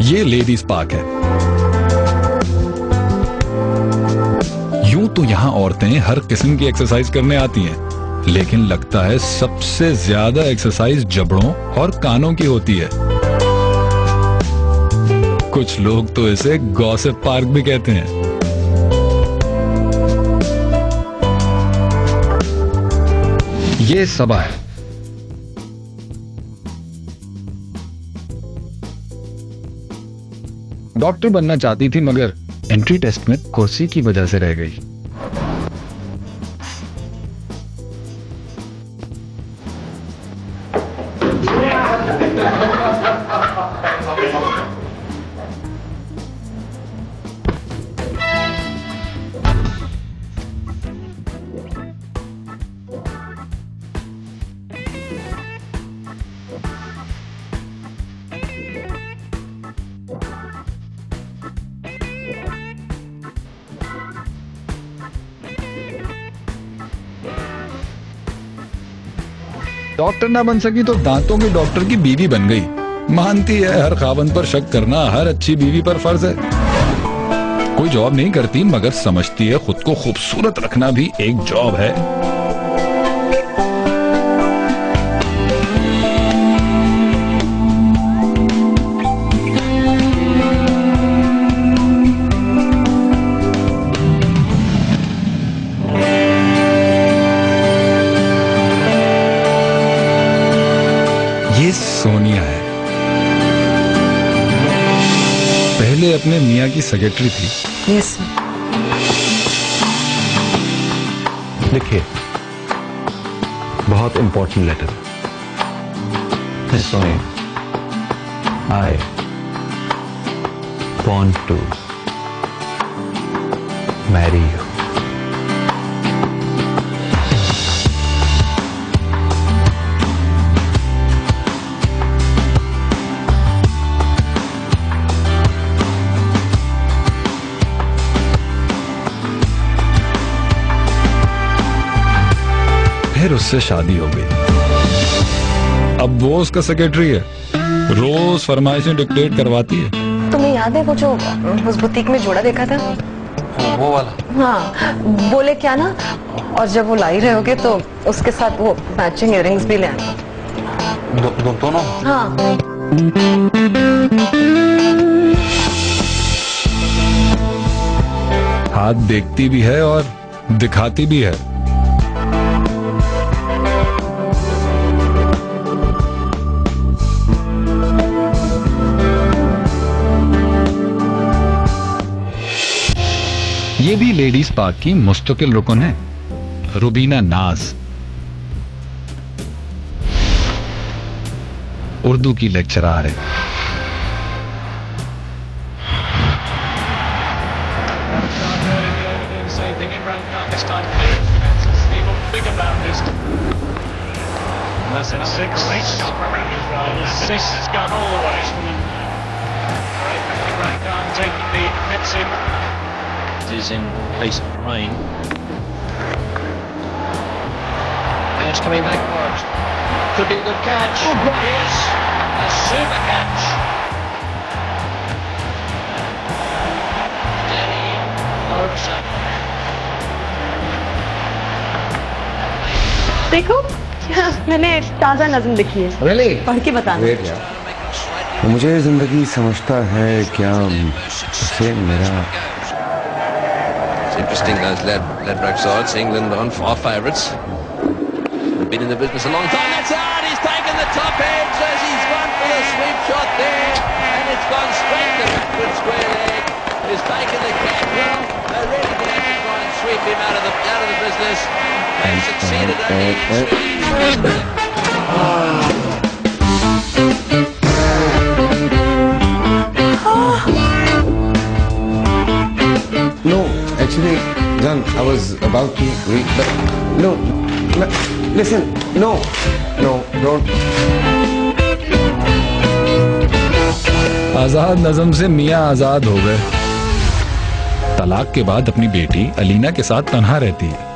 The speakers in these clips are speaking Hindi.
ये लेडीज पार्क है। यूं तो यहां औरतें हर किस्म की एक्सरसाइज करने आती हैं, लेकिन लगता है सबसे ज्यादा एक्सरसाइज जबड़ों और कानों की होती है। कुछ लोग तो इसे गॉसिप पार्क भी कहते हैं। ये सबा है। डॉक्टर बनना चाहती थी, मगर एंट्री टेस्ट में कुर्सी की वजह से रह गई। डॉक्टर ना बन सकी तो दांतों के डॉक्टर की बीवी बन गई। मानती है हर खावंद पर शक करना हर अच्छी बीवी पर फर्ज है। कोई जॉब नहीं करती, मगर समझती है खुद को खूबसूरत रखना भी एक जॉब है। ये सोनिया है। पहले अपने मियाँ की सेक्रेटरी थी। Yes sir. लिखिए, बहुत important letter. Sonia, I want to marry you. फिर उससे शादी हो गई। अब वो उसका सेक्रेटरी है, रोज फरमाइशें डिक्टेट करवाती है। तुम्हें याद है वो जो उस बुटीक में जोड़ा देखा था? वो वाला? हाँ, बोले क्या ना, और जब वो लाई रहे होगे तो उसके साथ वो मैचिंग इयररिंग्स भी ले आना। दोनों? हाँ। हाथ देखती भी है और दिखाती भी है। ये भी लेडीज पार्क की मुस्तकिल रुकन है। रुबीना नाज उर्दू की लेक्चरार है। Is in case of rain. And it's coming backwards. Could be a good catch. Yes, a super catch. Danny Olsen. देखो, मैंने ताजा नज़्म लिखी है। Really? पढ़ के बताना। Great यार। मुझे जिंदगी समझता है क्या उसे मेरा। Interesting, those Ladbroke sides. England on 5 favourites. Been in the business a long time. That's hard. He's taken the top edge as he's gone for the sweep shot there, and it's gone straight to backward square leg. He's taken the catch. Well, they're really going to try and sweep him out of the business. They've succeeded only in No, actually, John, I was about to read, but no, listen, no, don't. आजाद नज़म से मियाँ आजाद हो गए। तलाक के बाद अपनी बेटी अलीना के साथ तन्हा रहती है।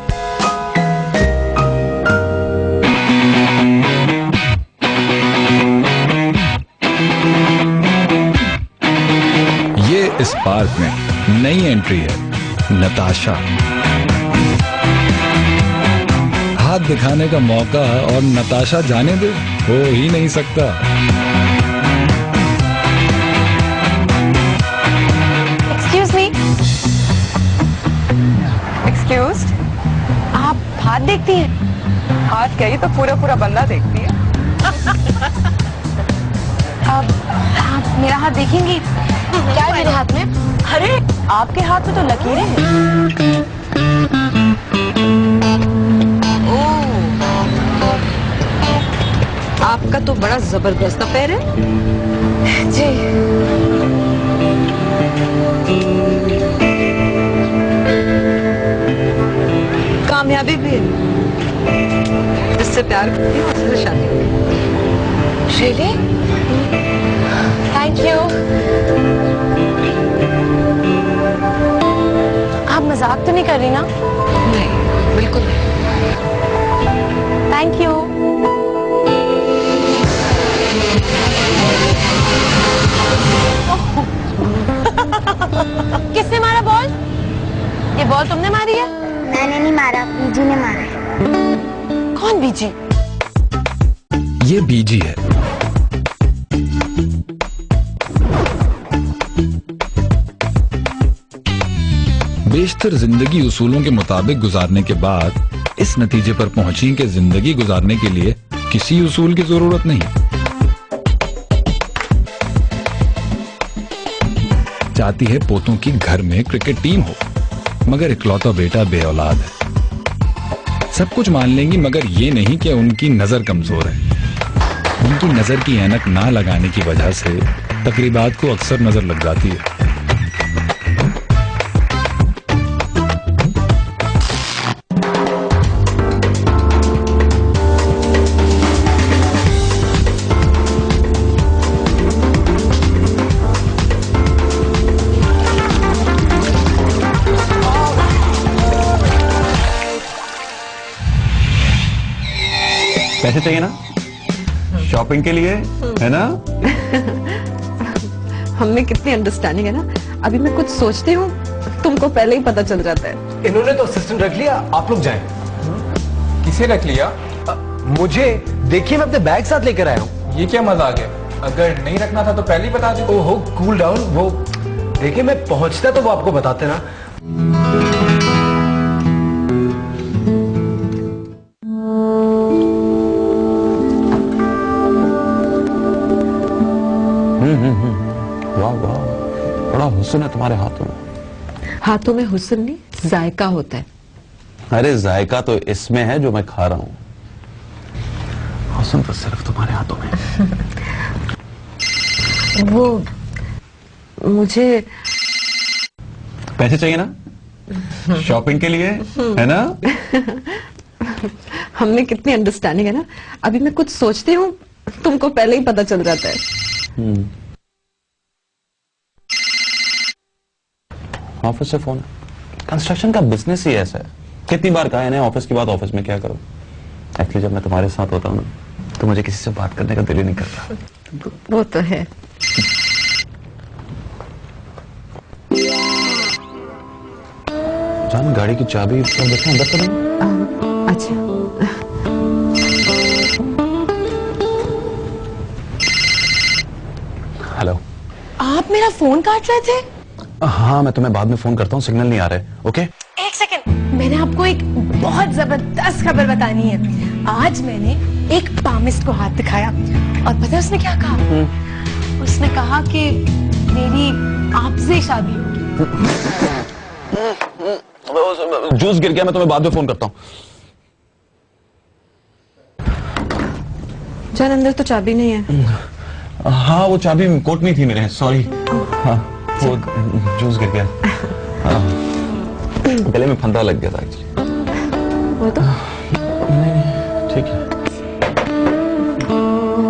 पार्क में नई एंट्री है, नताशा। हाथ दिखाने का मौका और नताशा जाने दे, हो ही नहीं सकता। एक्सक्यूज मी, एक्सक्यूज, आप हाथ देखती हैं? हाथ क्या, ये तो पूरा पूरा बंदा देखती है। आप मेरा हाथ देखेंगी? क्या है मेरे हाथ में? अरे आपके हाथ में तो लकीरें हैं। ओह, आपका तो बड़ा जबरदस्त पैर है जी। कामयाबी भी, जिससे प्यार करती हूँ उससे शादी। Really? Thank you. आप मजाक तो नहीं कर रही ना? नहीं, बिल्कुल नहीं। Thank you. किसने मारा बॉल? ये बॉल तुमने मारी है? मैंने नहीं मारा, बीजू ने मारा है। कौन बीजी? ये बीजी है। बेशतर जिंदगी उसूलों के मुताबिक गुजारने के बाद इस नतीजे पर पहुंची कि जिंदगी गुजारने के लिए किसी उसूल की जरूरत नहीं। चाहती है पोतों की घर में क्रिकेट टीम हो, मगर इकलौता बेटा बेऔलाद है। सब कुछ मान लेंगी मगर ये नहीं कि उनकी नजर कमजोर है। उनकी नजर की ऐनक ना लगाने की वजह से तकरीबात को अक्सर नजर लग जाती है। पैसे चाहिए ना शॉपिंग के लिए, है ना? हमने कितनी अंडरस्टैंडिंग है ना। अभी मैं कुछ सोचती हूँ, तुमको पहले ही पता चल जाता है। इन्होंने तो असिस्टेंट रख लिया, आप लोग जाएं। किसे रख लिया? मुझे देखिए, मैं अपने बैग साथ लेकर आया हूँ। ये क्या मजाक है? अगर नहीं रखना था तो पहले ही बता दो। ओहो, कूल डाउन। वो देखिए, मैं पहुंचता तो वो आपको बताते ना। वाह वाह, बड़ा हुस्न है तुम्हारे हाथों में। हाथों में हुस्न नहीं, जायका होता है। अरे जायका तो इसमें है जो मैं खा रहा हूँ, हुस्न तो सिर्फ तुम्हारे हाथों में। वो मुझे पैसे चाहिए ना शॉपिंग के लिए, है ना? हमने कितनी अंडरस्टैंडिंग है ना। अभी मैं कुछ सोचती हूँ, तुमको पहले ही पता चल जाता है। ऑफिस से फोन। कंस्ट्रक्शन का बिजनेस ही ऐसा है, कितनी बार कहा है ना ऑफिस की बात ऑफिस में क्या करूं। एक्चुअली जब मैं तुम्हारे साथ होता हूँ ना तो मुझे किसी से बात करने का दिल ही नहीं करता। वो तो है। जान, गाड़ी की चाबी देखना अंदर तो नहीं? अच्छा, हेलो, आप मेरा फोन काट रहे थे? हाँ, मैं तुम्हें बाद में फोन करता हूँ, सिग्नल नहीं आ रहे। ओके, एक सेकंड, मैंने आपको एक बहुत जबरदस्त खबर बतानी है। आज मैंने एक पामिस्ट को हाथ दिखाया और पता है उसने क्या कहा? उसने कहा कि मेरी आपसे शादी होगी। जूस गिर गया, मैं तुम्हें बाद में फोन करता हूँ। जान, अंदर तो चाबी नहीं है। हाँ, वो चाबी कोट में थी मेरे, सॉरी। हाँ, वो जूस गिर गया। हाँ, गले में फंदा लग गया था एक्चुअली। वो तो ठीक है।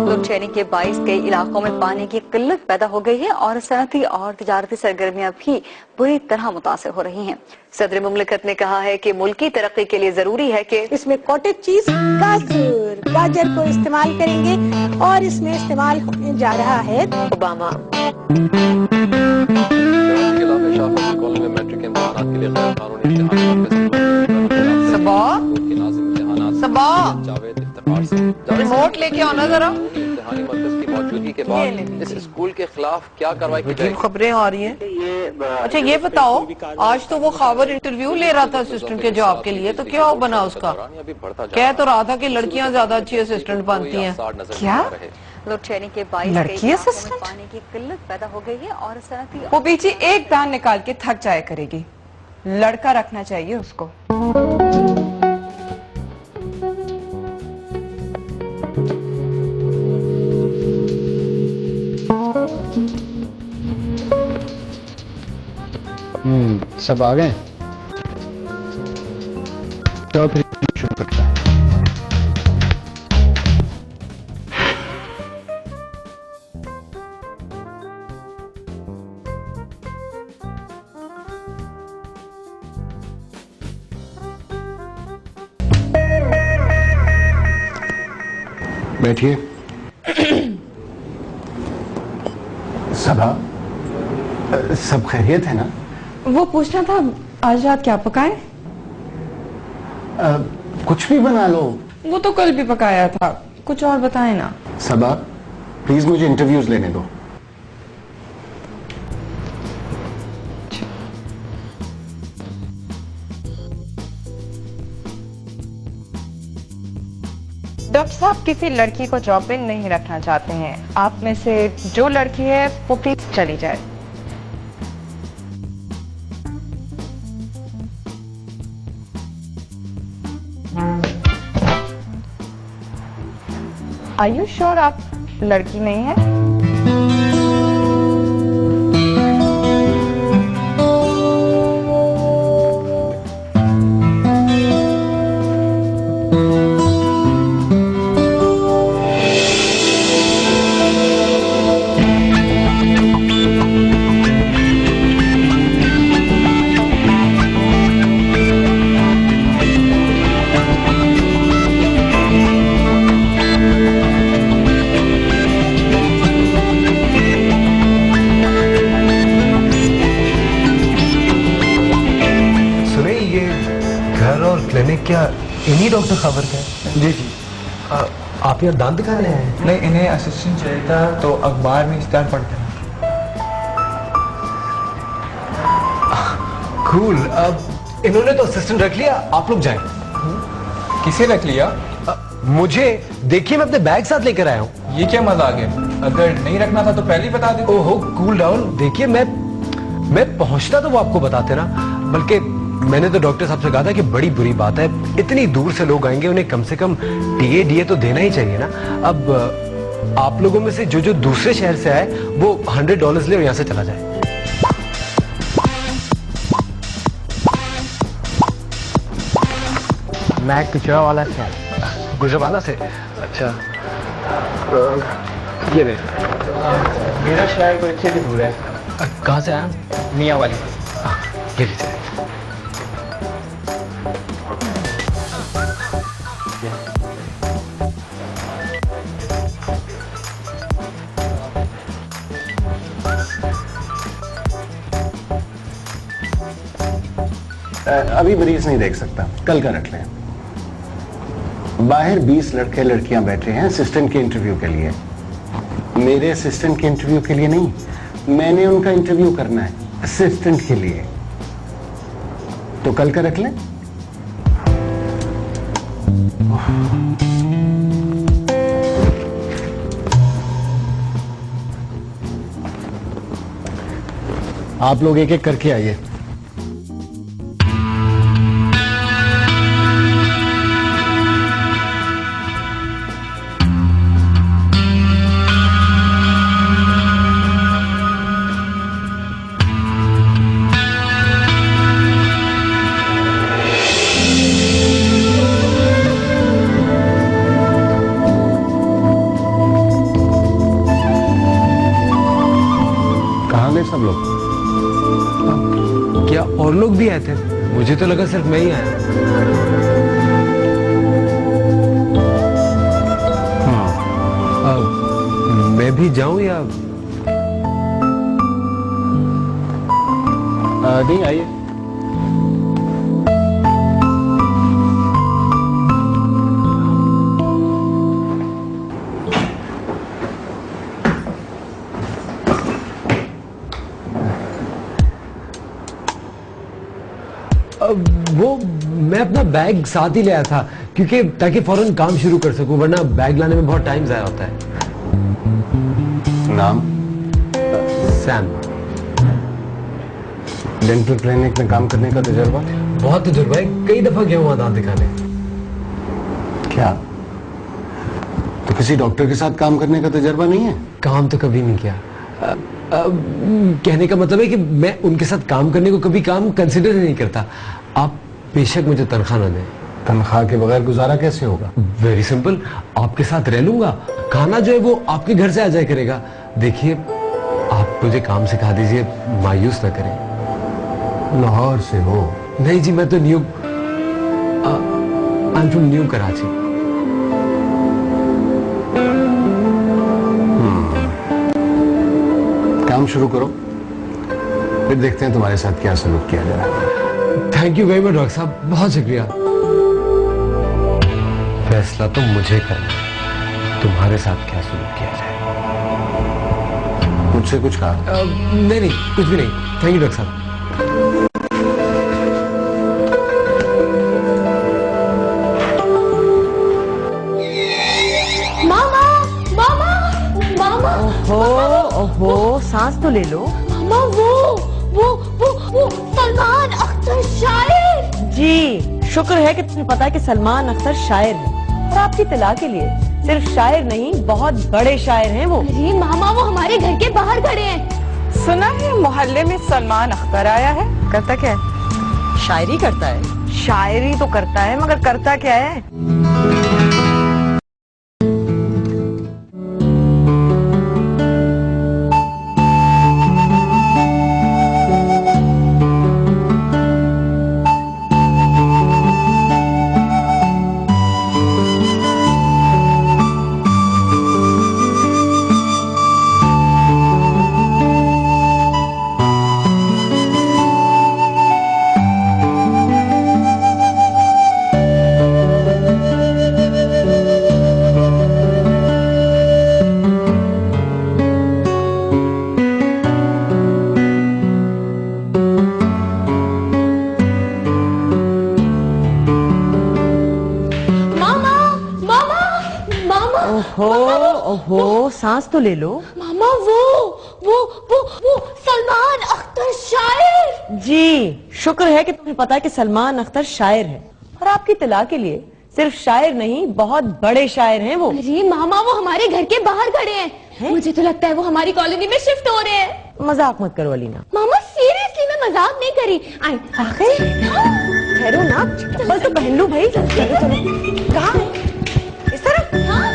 लोड शेडिंग के बाइस कई इलाकों में पानी की किल्लत पैदा हो गई है और सनती और तिजारती सरगर्मियां भी बुरी तरह मुतासिर हो रही हैं। सदर मुमलिकत ने कहा है कि मुल्क की तरक्की के लिए जरूरी है कि इसमें कॉटेज चीज गाजर को इस्तेमाल करेंगे और इसमें इस्तेमाल होने जा रहा है ओबामा। सबा रिमोट लेके आना जरा। इम्तिहानी मरकज की मौजूदगी के बाद इस स्कूल के खिलाफ क्या कार्रवाई की जाएगी? खबरें आ रही हैं। अच्छा ये बताओ, आज तो वो खावर इंटरव्यू ले रहा था असिस्टेंट के जॉब के लिए, तो क्या बना उसका? कह तो रहा था कि लड़कियां ज्यादा अच्छी असिस्टेंट बनती हैं। क्या? लोड शेडिंग के 22 लड़की असिस्टेंट? पानी की किल्लत पैदा हो गई है और सनती वो पीछे एक दान निकाल के थक जाया करेगी, लड़का रखना चाहिए उसको। सब आ गए तो फिर शुरू करता है। बैठिए। सबा, सब खैरियत है ना? वो पूछना था आज रात क्या पकाएं? कुछ भी बना लो। वो तो कल भी पकाया था, कुछ और बताएं ना। सबा प्लीज मुझे इंटरव्यूज लेने दो। डॉक्टर साहब किसी लड़की को जॉब पे नहीं रखना चाहते हैं। आप में से जो लड़की है वो प्लीज चली जाए। Are you sure आप लड़की नहीं है? क्लिनिक क्या इन्हीं डॉक्टर खबर का है? जी जी। आप यहाँ दांत दिखाने आए हैं? नहीं, इन्हें असिस्टेंट चाहिए था तो अखबार में इश्तेहार पढ़ते हैं। कूल। अब इन्होंने तो असिस्टेंट रख लिया, आप लोग जाएं। किसे रख लिया? मुझे देखिए, मैं अपने बैग साथ लेकर आया हूँ। ये क्या मजाक है? अगर नहीं रखना था तो पहले ही बता देते। ओहो कूल डाउन। देखिए मैं पहुंचता तो वो आपको बताते ना, बल्कि मैंने तो डॉक्टर साहब से कहा था कि बड़ी बुरी बात है, इतनी दूर से लोग आएंगे, उन्हें कम से कम टीए डीए तो देना ही चाहिए ना। अब आप लोगों में से जो दूसरे शहर से आए वो $100 ले और यहां से चला जाए। मैं गुजरा वाला से। गुजरावाला से? अच्छा। ये ले। मेरा शहर कोई अच्छे भी दूर है। कहाँ से आया? मियाँ वाली। ये लीजिए। अभी मरीज नहीं देख सकता, कल का रख लें। बाहर 20 लड़के लड़कियां बैठे हैं असिस्टेंट के इंटरव्यू के लिए। मेरे असिस्टेंट के इंटरव्यू के लिए नहीं, मैंने उनका इंटरव्यू करना है असिस्टेंट के लिए। तो कल का रख लें। आप लोग एक एक करके आइए। सब लोग? क्या और लोग भी आए थे? मुझे तो लगा सिर्फ मैं ही आया। हाँ। मैं भी जाऊं या? नहीं, आइए। मैं अपना बैग साथ ही ले आया था क्योंकि ताकि फौरन काम शुरू कर सकूं, वरना बैग लाने में बहुत टाइम जाया होता है। नाम? सैम। डेंटल क्लिनिक में काम करने का तजुर्बा? बहुत तजुर्बा है, कई दफा गया हुआ दांत दिखाने। क्या तो किसी डॉक्टर के साथ काम करने का तजुर्बा नहीं है? काम तो कभी नहीं किया। कहने का मतलब है कि मैं उनके साथ काम करने को कभी काम कंसिडर ही नहीं करता। आप बेशक मुझे तनख्वाह न दें। तनख्वाह के बगैर गुजारा कैसे होगा? वेरी सिंपल, आपके साथ रह लूंगा, खाना जो है वो आपके घर से आ जाया करेगा। देखिए, आप मुझे काम सिखा दीजिए, मायूस ना करें। लाहौर से हो? नहीं जी, मैं तो new I am from new Karachi. काम शुरू करो, फिर देखते हैं तुम्हारे साथ क्या सलूक किया जा रहा है। Thank you very much doctor साहब, बहुत शुक्रिया। फैसला तो मुझे करना है, तुम्हारे साथ क्या सलूक किया जाए। मुझसे कुछ कहा? नहीं नहीं, कुछ भी नहीं। थैंक यू डॉक्टर साहब। मामा मामा मामा। ओहो, सांस तो ले लो। मामा वो सलमान अख्तर शायर। जी, शुक्र है कि तुम्हें पता है कि सलमान अख्तर शायर है, और आपकी तलाक के लिए सिर्फ शायर नहीं, बहुत बड़े शायर हैं वो। अरे मामा, वो हमारे घर के बाहर खड़े हैं। सुना है मोहल्ले में सलमान अख्तर आया है। करता क्या है? शायरी करता है। शायरी तो करता है, मगर करता क्या है? ओहो, सांस तो ले लो। मामा वो सलमान अख्तर शायर। जी, शुक्र है कि तुम्हें पता है कि सलमान अख्तर शायर है, और आपकी तलाक के लिए सिर्फ शायर नहीं, बहुत बड़े शायर हैं वो। अरे मामा, वो हमारे घर के बाहर खड़े हैं। मुझे तो लगता है वो हमारी कॉलोनी में शिफ्ट हो रहे हैं। मजाक मत करो अलीना। मामा सीरियसली, मैं मजाक नहीं करी। आखिर ठहरो ना, चप्पल तो पहन लूं भाई। चलो चलो, कहाँ है? इस तरफ। हाँ?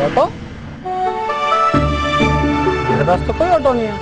ऑटो? मेरे पास तो कोई ऑटो नहीं है।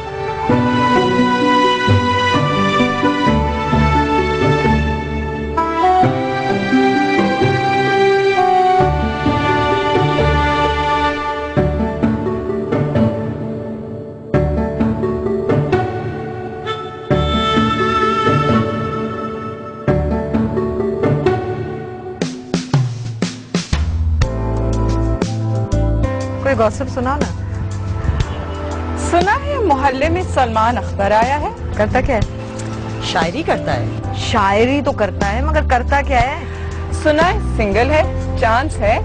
कोई गॉसिप सुना ना। सुना है मोहल्ले में सलमान अख्तर आया है। करता क्या है? शायरी करता है। शायरी तो करता है, मगर करता क्या है? सुना है सिंगल है, चांस है।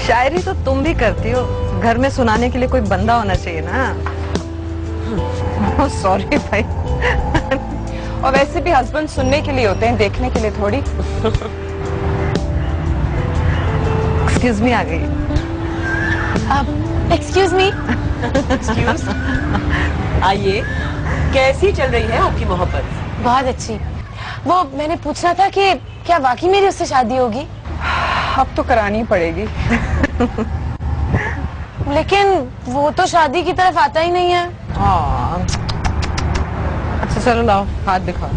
शायरी तो तुम भी करती हो, घर में सुनाने के लिए कोई बंदा होना चाहिए ना। सॉरी भाई। और वैसे भी हस्बैंड सुनने के लिए होते हैं, देखने के लिए थोड़ी। एक्सक्यूज मी आ गई। Excuse me. एक्सक्यूज, आइए, कैसी चल रही है आपकी मोहब्बत? बहुत अच्छी। वो मैंने पूछना था कि क्या वाकई मेरी उससे शादी होगी? अब तो करानी पड़ेगी। लेकिन वो तो शादी की तरफ आता ही नहीं है। हाँ, अच्छा चलो लाओ हाथ दिखाओ।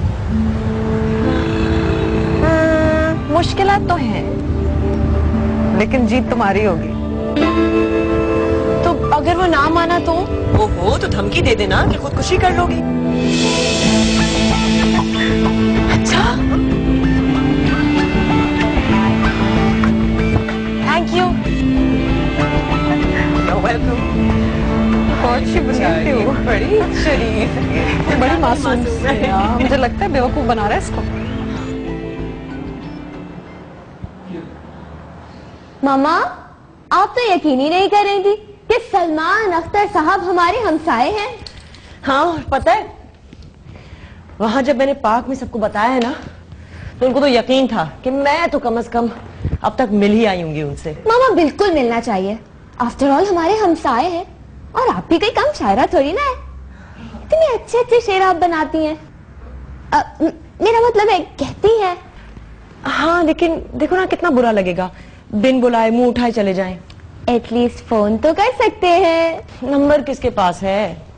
मुश्किलात तो हैं, लेकिन जीत तुम्हारी होगी। तो अगर वो ना माना तो? ओहो, तो धमकी दे देना कि खुदकुशी कर लोगी। अच्छा, थैंक यू। वेलकम। बहुत शिवनीति हो, बड़ी शरीफ, बड़ी मासूम है यार। मुझे लगता है बेवकूफ बना रहा है इसको। मामा, आप तो यकीन ही नहीं कर रही थी कि सलमान अख्तर साहब हमारे हमसाए हैं। हाँ, और पता है, वहां जब मैंने पार्क में सबको बताया ना, तो उनको तो यकीन था कि मैं तो कम से कम अब तक मिल ही आई होंगी उनसे। मामा, बिल्कुल मिलना चाहिए। आफ्टर ऑल हमारे हमसाए हैं, और आप भी कोई कम शायरा थोड़ी ना है। इतने अच्छे अच्छे शेर आप बनाती हैं। मेरा मतलब है, कहती हैं। हाँ, लेकिन देखो ना कितना बुरा लगेगा, बिन बुलाए मुंह उठाए चले जाएं। एटलीस्ट फोन तो कर सकते हैं। नंबर किसके पास है?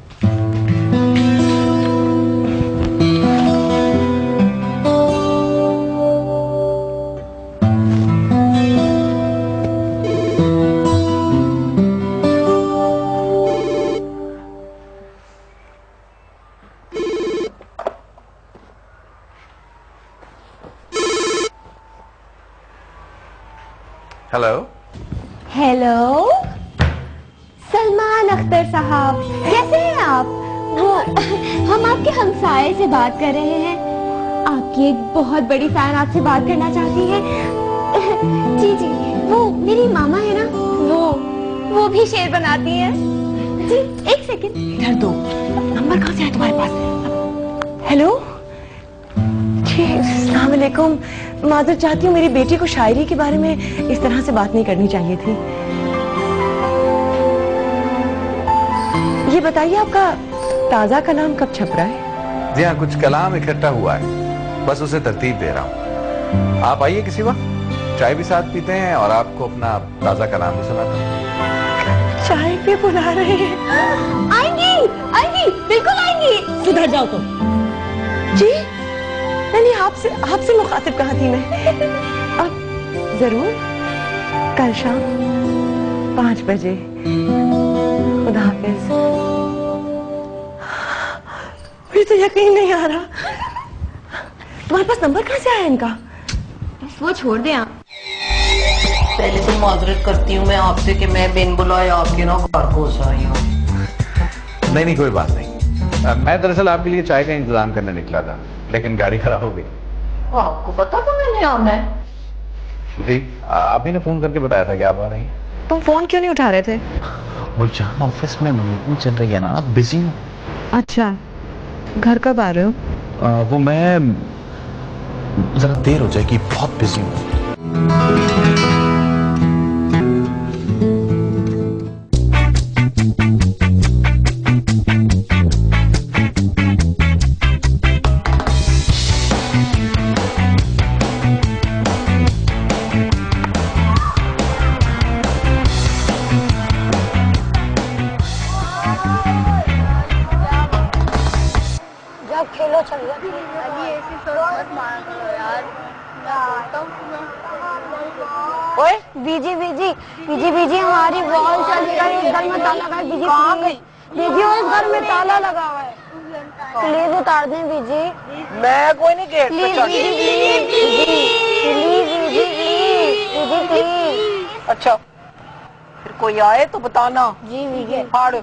हेलो। हेलो, सलमान अख्तर साहब, कैसे हैं आप? वो हम आपके हमसाए से बात कर रहे हैं। आपकी एक बहुत बड़ी फैन आपसे बात करना चाहती है। जी जी, वो मेरी मामा है ना, वो भी शेर बनाती हैं। जी, एक सेकंड। इधर दो। नंबर कहाँ से है तुम्हारे पास? हेलो जी, अस्सलाम वालेकुम। माजर चाहती हूँ, मेरी बेटी को शायरी के बारे में इस तरह से बात नहीं करनी चाहिए थी। ये बताइए, आपका ताजा कलाम कब छप रहा है? जी हाँ, कुछ कलाम इकट्ठा हुआ है, बस उसे तरतीब दे रहा हूँ। आप आइए किसी वक्त, चाय भी साथ पीते हैं और आपको अपना ताजा कलाम भी सुनाता हूँ। चाय पे बुला रहे हैं? आएंगी, आएंगी, बिल्कुल आएंगी। सुधर जाओ तुम। जी नहीं, आपसे मुखातिब कहाँ थी मैं? अब जरूर, कल शाम 5 बजे। खुदा हाफिज। मुझे तो यकीन नहीं आ रहा। तुम्हारे पास नंबर कहाँ से आया इनका? वो छोड़ दे आप। पहले तो माजरत करती हूँ मैं आपसे कि मैं बिन बुलाए आपके ना घर को आई हूँ। नहीं, कोई बात नहीं। मैं दरअसल आपके लिए चाय का इंतजाम करने निकला था, लेकिन गाड़ी खराब हो गई। आपको पता था मैंने आना है? जी, आप ही ने फोन करके बताया था कि आप आ रही हैं। तुम फोन क्यों नहीं उठा रहे थे? वो जान ऑफिस में मीटिंग चल रही है ना, बिजी हूँ। अच्छा, घर कब आ रहे हो? वो मैं जरा देर हो जाएगी, बहुत बिजी हूँ। खेलो चल ओए बीजी बीजी बीजी बीजी, हमारी बॉल चल गई, इस घर में ताला लगा है। बीजी कहाँ गई? बीजी वो इस घर में ताला लगा हुआ है, प्लीज उतार दें बीजी। मैं कोई नहीं गेट प्लीज बीजी, प्लीज प्लीज बीजी, प्लीज प्लीज। अच्छा, फिर कोई आए तो बताना। जी बीजी। फाड़।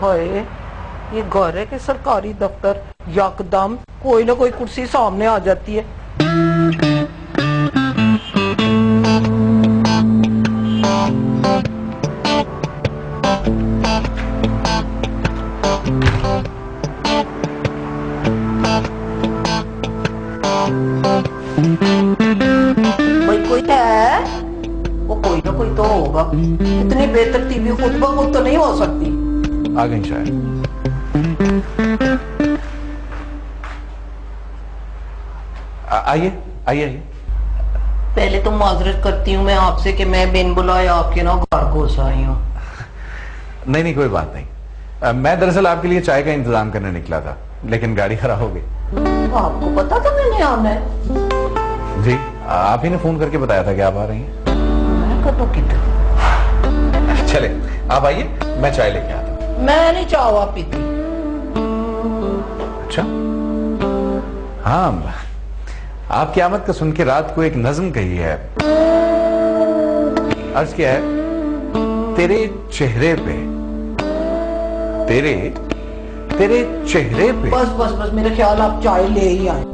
हाय ये घर है कि सरकारी दफ्तर, यकदम कोई ना कोई कुर्सी सामने आ जाती है। भाई कोई तो है, वो कोई ना कोई तो होगा। इतनी बेतरतीबी खुद ब खुद तो नहीं हो सकती। आ गई शायद। आइए आइए आइए। पहले तो माजरत करती हूँ मैं आपसे कि मैं बिन बुलाए आपके ना घर घुस आई हूँ। नहीं नहीं कोई बात नहीं। मैं दरअसल आपके लिए चाय का इंतजाम करने निकला था, लेकिन गाड़ी खराब हो गई। आपको पता था मैंने आना है? जी, आप ही ने फोन करके बताया था कि आप आ रही हैं। मैं कब कितना चले आप आइए, मैं चाय लेके आता हूँ। मैं नहीं चावा पीती। अच्छा हाँ, आपकी आमद का सुन के रात को एक नज्म कही है। अर्ज क्या है, तेरे चेहरे पे, तेरे चेहरे पे। बस बस बस, मेरे ख्याल आप चाय ले ही आए।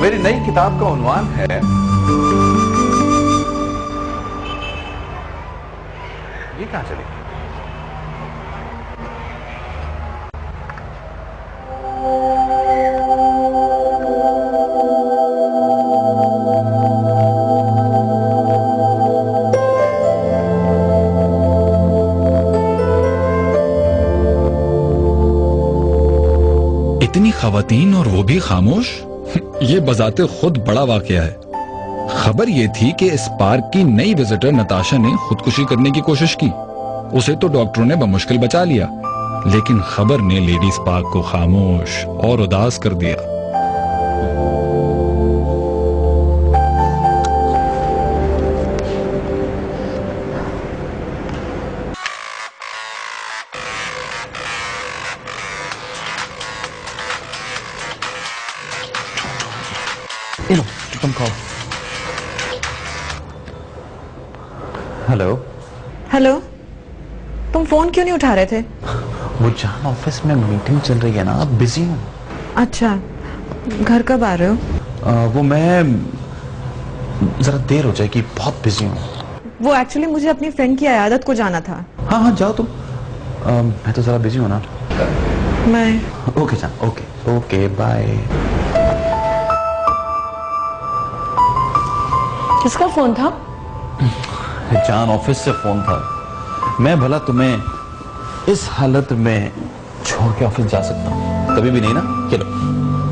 मेरी नई किताब का उन्वान है ये कहां चली? इतनी खवातीन और वो भी खामोश। ये बजाते खुद बड़ा वाकया है। खबर ये थी कि इस पार्क की नई विजिटर नताशा ने खुदकुशी करने की कोशिश की। उसे तो डॉक्टरों ने बमुश्किल बचा लिया, लेकिन खबर ने लेडीज पार्क को खामोश और उदास कर दिया। लो तुम खाओ। हेलो हेलो, तुम फोन क्यों नहीं उठा रहे थे? वो जान ऑफिस में मीटिंग चल रही है ना, अब बिजी हूँ। अच्छा, घर कब आ रहे हो? वो मैं जरा देर हो जाएगी, बहुत बिजी हूँ। वो एक्चुअली मुझे अपनी फ्रेंड की अयादत को जाना था। हाँ हाँ जाओ तुम। मैं तो जरा बिजी हूँ ना। मैं ओके जान, ओके ओके बाय। किसका फोन था? जान ऑफिस से फोन था। मैं भला तुम्हें इस हालत में छोड़ के ऑफिस जा सकता हूँ? कभी भी नहीं ना। चलो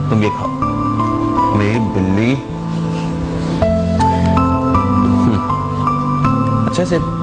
तुम ये खाओ मेरी बिल्ली। अच्छे से।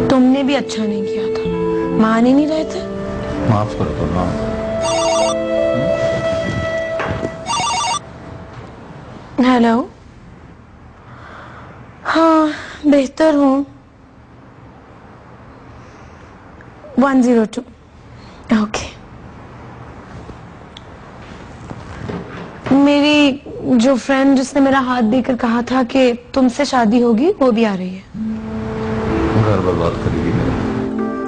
तुमने भी अच्छा नहीं किया था, मान ही नहीं रहे थे। माफ करो तो ना। हेलो, हाँ बेहतर हूँ। 102 ओके। मेरी जो फ्रेंड जिसने मेरा हाथ देकर कहा था कि तुमसे शादी होगी, वो भी आ रही है। घर बर्बाद करेगी मेरा।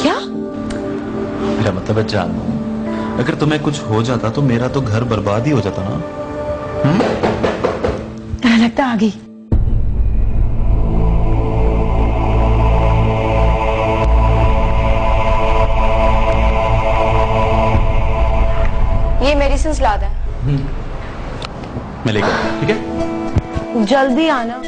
क्या? मेरा मतलब है जान, अगर तुम्हें कुछ हो जाता तो मेरा तो घर बर्बाद ही हो जाता ना। लगता आ गई। ये मेडिसिन ला दें। मैं लेकर आता हूं, ठीक है? जल्दी आना।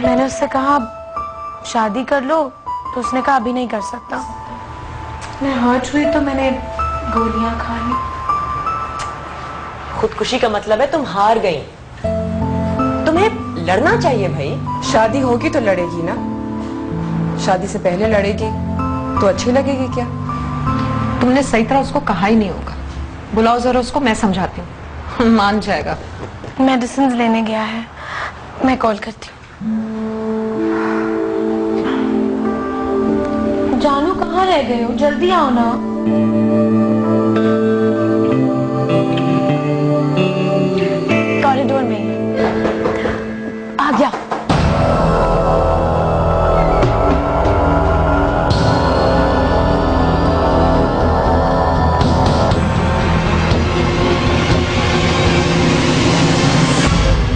मैंने उससे कहा शादी कर लो, तो उसने कहा अभी नहीं कर सकता। मैं हर्ट हुई तो मैंने गोलियां खा ली। खुदकुशी का मतलब है तुम हार गई। तुम्हें लड़ना चाहिए भाई। शादी होगी तो लड़ेगी ना, शादी से पहले लड़ेगी तो अच्छी लगेगी क्या? तुमने सही तरह उसको कहा ही नहीं होगा। बुलाओ जरा उसको, मैं समझाती हूँ, मान जाएगा। मेडिसिन लेने गया है, मैं कॉल करती हूँ। जानू कहाँ रह गए हो? जल्दी आओ ना।